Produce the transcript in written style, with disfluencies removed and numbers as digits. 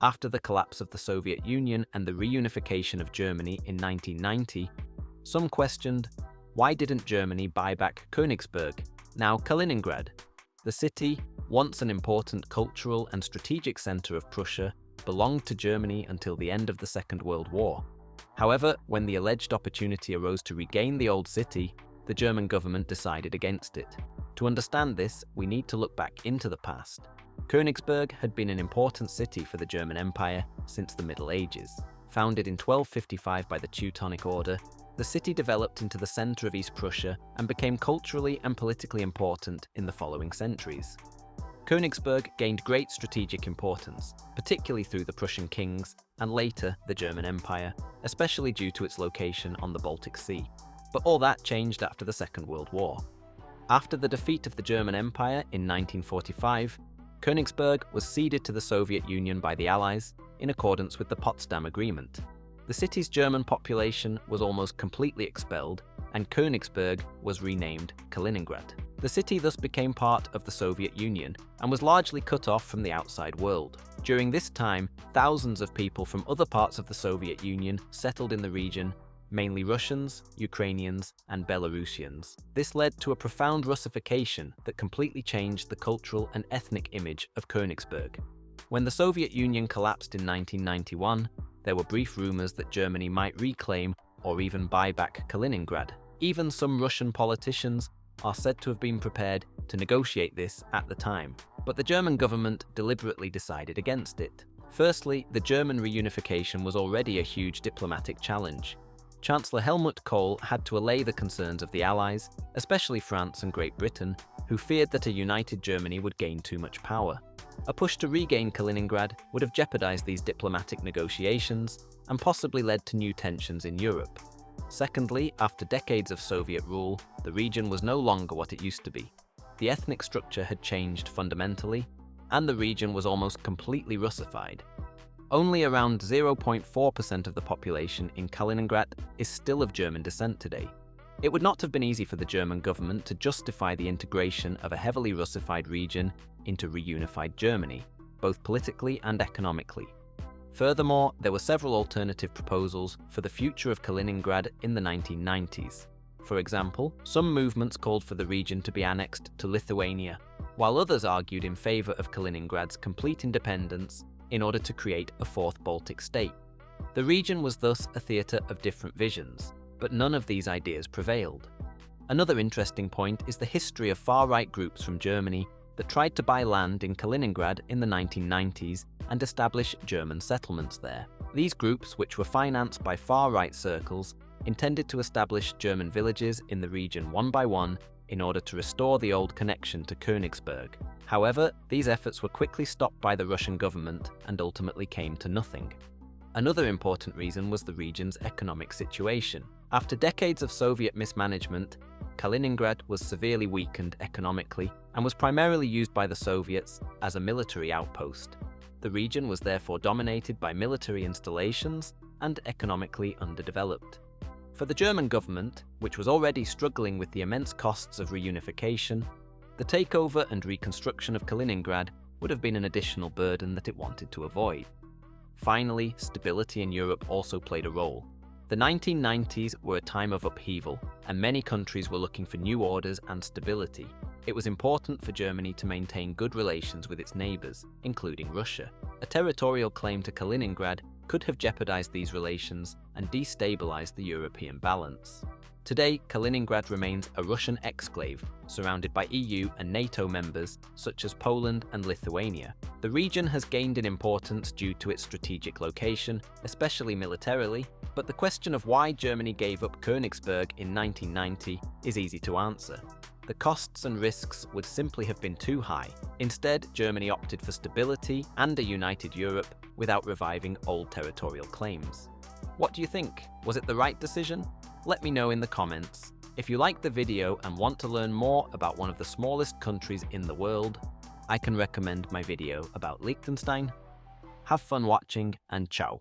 After the collapse of the Soviet Union and the reunification of Germany in 1990, some questioned, why didn't Germany buy back Königsberg, now Kaliningrad? The city, once an important cultural and strategic center of Prussia, belonged to Germany until the end of the Second World War. However, when the alleged opportunity arose to regain the old city, the German government decided against it. To understand this, we need to look back into the past. Königsberg had been an important city for the German Empire since the Middle Ages. Founded in 1255 by the Teutonic Order, the city developed into the center of East Prussia and became culturally and politically important in the following centuries. Königsberg gained great strategic importance, particularly through the Prussian kings and later the German Empire, especially due to its location on the Baltic Sea. But all that changed after the Second World War. After the defeat of the German Empire in 1945, Königsberg was ceded to the Soviet Union by the Allies in accordance with the Potsdam Agreement. The city's German population was almost completely expelled, and Königsberg was renamed Kaliningrad. The city thus became part of the Soviet Union and was largely cut off from the outside world. During this time, thousands of people from other parts of the Soviet Union settled in the region, mainly Russians, Ukrainians, and Belarusians. This led to a profound Russification that completely changed the cultural and ethnic image of Königsberg. When the Soviet Union collapsed in 1991, there were brief rumors that Germany might reclaim or even buy back Kaliningrad. Even some Russian politicians are said to have been prepared to negotiate this at the time, but the German government deliberately decided against it. Firstly, the German reunification was already a huge diplomatic challenge. Chancellor Helmut Kohl had to allay the concerns of the Allies, especially France and Great Britain, who feared that a united Germany would gain too much power. A push to regain Kaliningrad would have jeopardized these diplomatic negotiations and possibly led to new tensions in Europe. Secondly, after decades of Soviet rule, the region was no longer what it used to be. The ethnic structure had changed fundamentally, and the region was almost completely Russified. Only around 0.4% of the population in Kaliningrad is still of German descent today. It would not have been easy for the German government to justify the integration of a heavily Russified region into reunified Germany, both politically and economically. Furthermore, there were several alternative proposals for the future of Kaliningrad in the 1990s. For example, some movements called for the region to be annexed to Lithuania, while others argued in favor of Kaliningrad's complete independence in order to create a fourth Baltic state. The region was thus a theatre of different visions, but none of these ideas prevailed. Another interesting point is the history of far-right groups from Germany that tried to buy land in Kaliningrad in the 1990s and establish German settlements there. These groups, which were financed by far-right circles, intended to establish German villages in the region one by one in order to restore the old connection to Königsberg. However, these efforts were quickly stopped by the Russian government and ultimately came to nothing. Another important reason was the region's economic situation. After decades of Soviet mismanagement, Kaliningrad was severely weakened economically and was primarily used by the Soviets as a military outpost. The region was therefore dominated by military installations and economically underdeveloped. For the German government, which was already struggling with the immense costs of reunification, the takeover and reconstruction of Kaliningrad would have been an additional burden that it wanted to avoid. Finally, stability in Europe also played a role. The 1990s were a time of upheaval, and many countries were looking for new orders and stability. It was important for Germany to maintain good relations with its neighbors, including Russia. A territorial claim to Kaliningrad could have jeopardized these relations and destabilized the European balance. Today, Kaliningrad remains a Russian exclave, surrounded by EU and NATO members such as Poland and Lithuania. The region has gained in importance due to its strategic location, especially militarily, but the question of why Germany gave up Königsberg in 1990 is easy to answer. The costs and risks would simply have been too high. Instead, Germany opted for stability and a united Europe without reviving old territorial claims. What do you think? Was it the right decision? Let me know in the comments. If you liked the video and want to learn more about one of the smallest countries in the world, I can recommend my video about Liechtenstein. Have fun watching, and ciao.